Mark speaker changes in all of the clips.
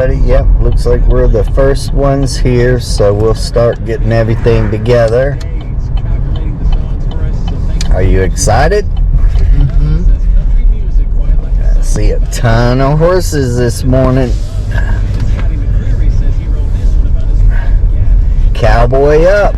Speaker 1: everybody. Yep, looks like we're the first ones here, so we'll start getting everything together. Are you excited? I see a ton of horses this morning. Cowboy up.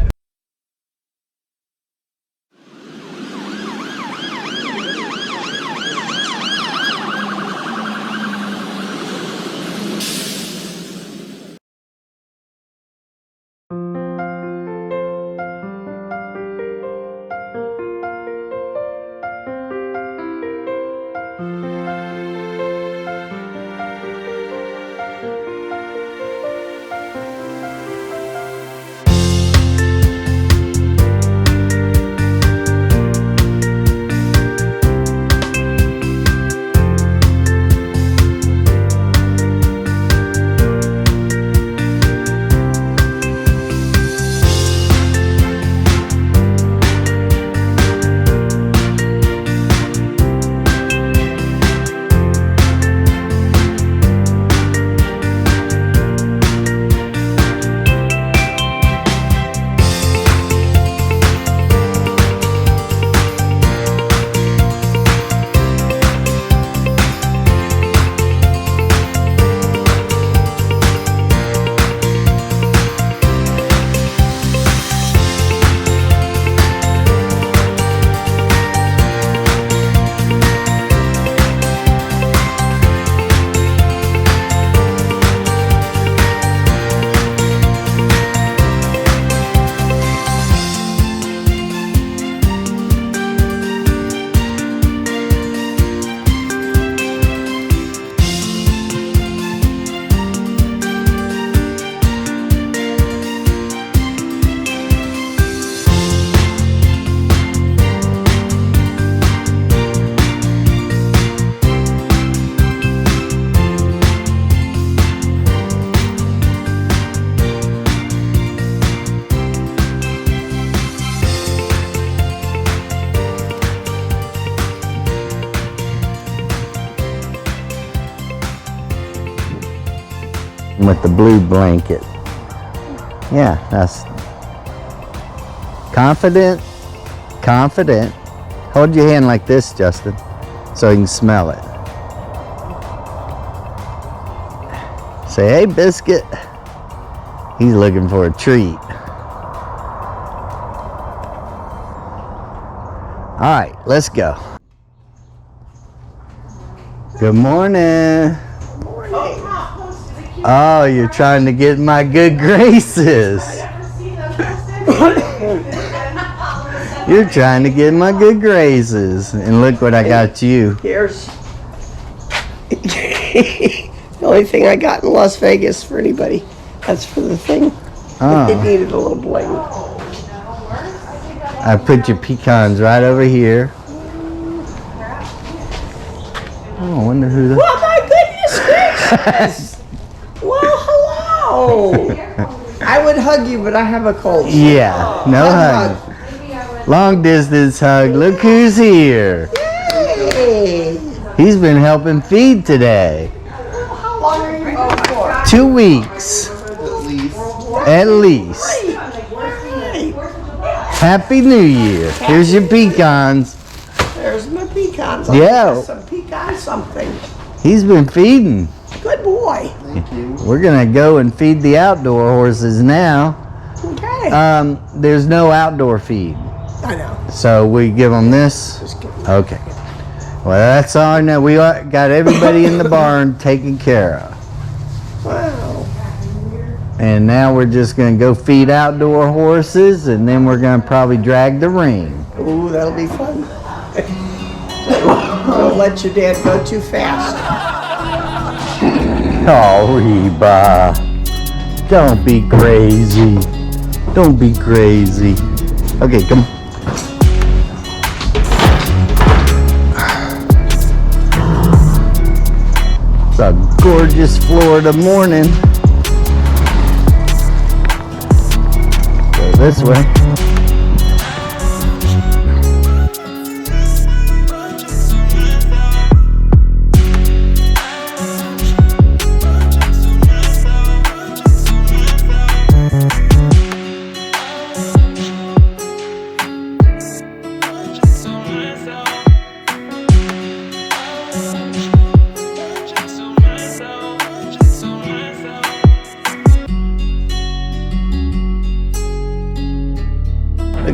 Speaker 1: With the blue blanket. Yeah, that's confident. Hold your hand like this, Justin, so you can smell it. Say, hey, Biscuit. He's looking for a treat. All right, let's go. Good morning. Oh, you're trying to get my good graces. You're trying to get my good graces. And look what I got you.
Speaker 2: Here's the only thing I got in Las Vegas for anybody. That's for the thing. Oh. It needed a little bling.
Speaker 1: I put your pecans right over here. Oh, I wonder who that...
Speaker 2: Well, my goodness gracious! Well, hello. I would hug you, but I have a cold.
Speaker 1: Yeah, no hug. Long distance hug. Look who's here.
Speaker 2: Yay.
Speaker 1: He's been helping feed today.
Speaker 2: How long are you going for?
Speaker 1: 2 weeks. At least. Happy New Year. Here's your pecans.
Speaker 2: There's my pecans.
Speaker 1: Yeah.
Speaker 2: Some pecan something.
Speaker 1: He's been feeding.
Speaker 2: Good boy.
Speaker 1: Thank you. We're gonna go and feed the outdoor horses now.
Speaker 2: Okay.
Speaker 1: There's no outdoor feed.
Speaker 2: I know.
Speaker 1: So we give them this. Okay. Well, that's all I know. We got everybody in the barn taken care of.
Speaker 2: Wow.
Speaker 1: And now we're just gonna go feed outdoor horses, and then we're gonna probably drag the ring.
Speaker 2: Ooh, that'll be fun. Don't let your dad go too fast.
Speaker 1: Oh, Reba. Don't be crazy. Don't be crazy. Okay, come. It's a gorgeous Florida morning. Go this way.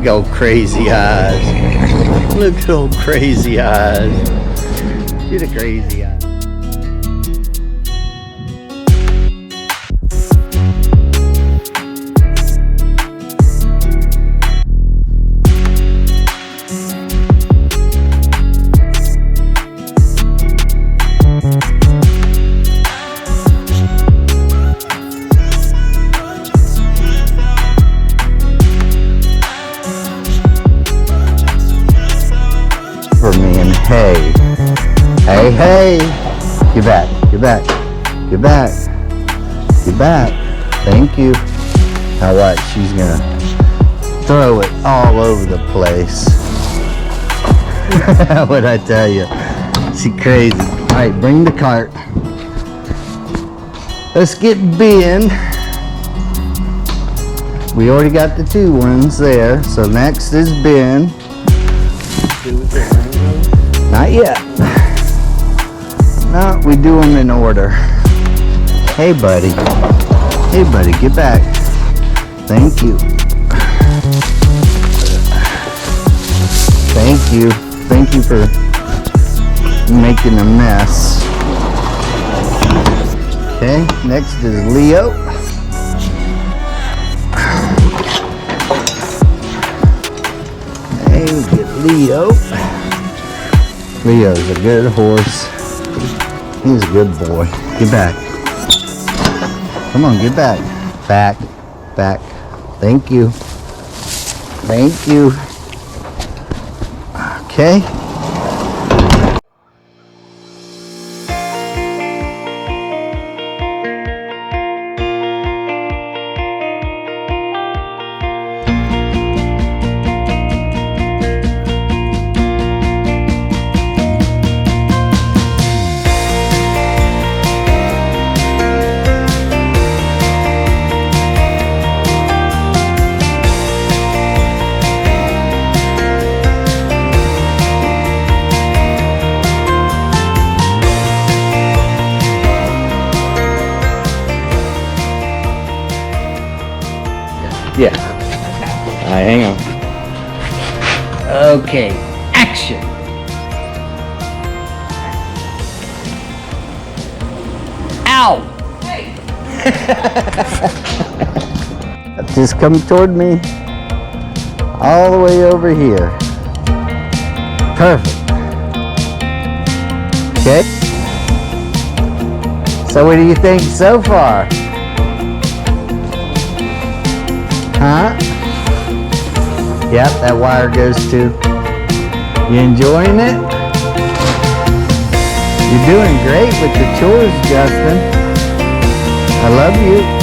Speaker 1: Look at old crazy eyes. Look at old crazy eyes. Get a crazy eye. For me and hey, hey, hey, get back, get back, get back, get back. Thank you. Now what? She's gonna throw it all over the place. What'd I tell you? She crazy. All right, bring the cart. Let's get Ben. We already got the 2 ones there, so next is Ben. Not yet. No, we do them in order. Hey, buddy. Hey, buddy, get back. Thank you. Thank you. Thank you for making a mess. Okay, next is Leo. Hey, we get Leo. Leo's a good horse. He's a good boy. Get back. Come on, get back. Back. Back. Thank you. Thank you. Okay. Yeah. Alright, hang on. Okay, action. Ow! Hey. Just come toward me. All the way over here. Perfect. Okay. So what do you think so far? Huh? Yep, that wire goes too. You enjoying it? You're doing great with the chores, Justin. I love you.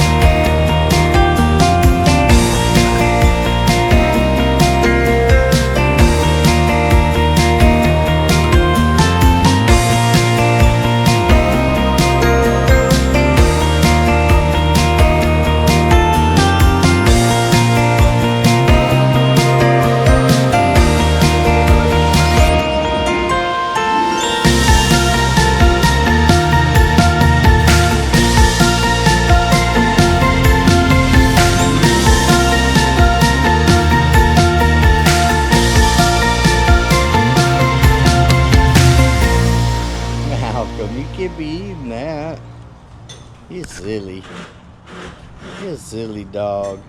Speaker 1: You can't be eating that. You're silly. You're a silly dog.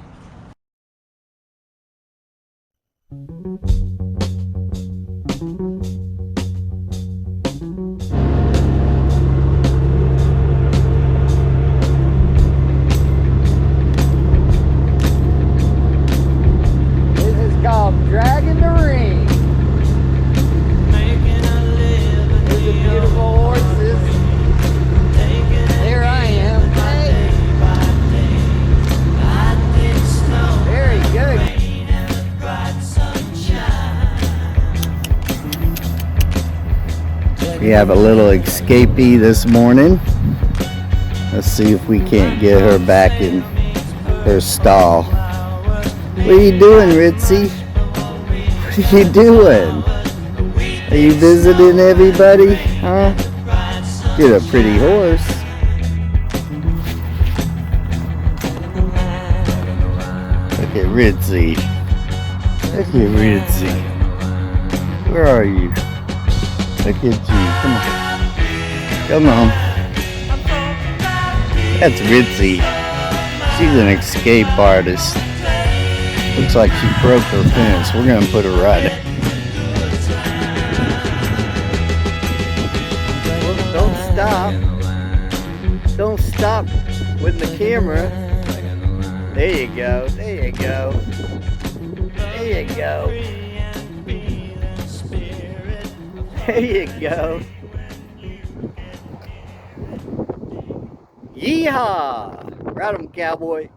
Speaker 1: This is called Dragging the Ring. There's a beautiful horses. There I am. Hey. Very good. We have a little escapee this morning. Let's see if we can't get her back in her stall. What are you doing, Ritzy? What are you doing? Are you visiting everybody? Huh? Get a pretty horse. Look at Ritzy. Look at Ritzy. Where are you? Look at you. Come on. Come on. That's Ritzy. She's an escape artist. Looks like she broke her fence. We're gonna put her right. Well, don't stop. Don't stop with the camera. There you go. There you go. There you go. There you go. Yeehaw! Ride 'em, cowboy.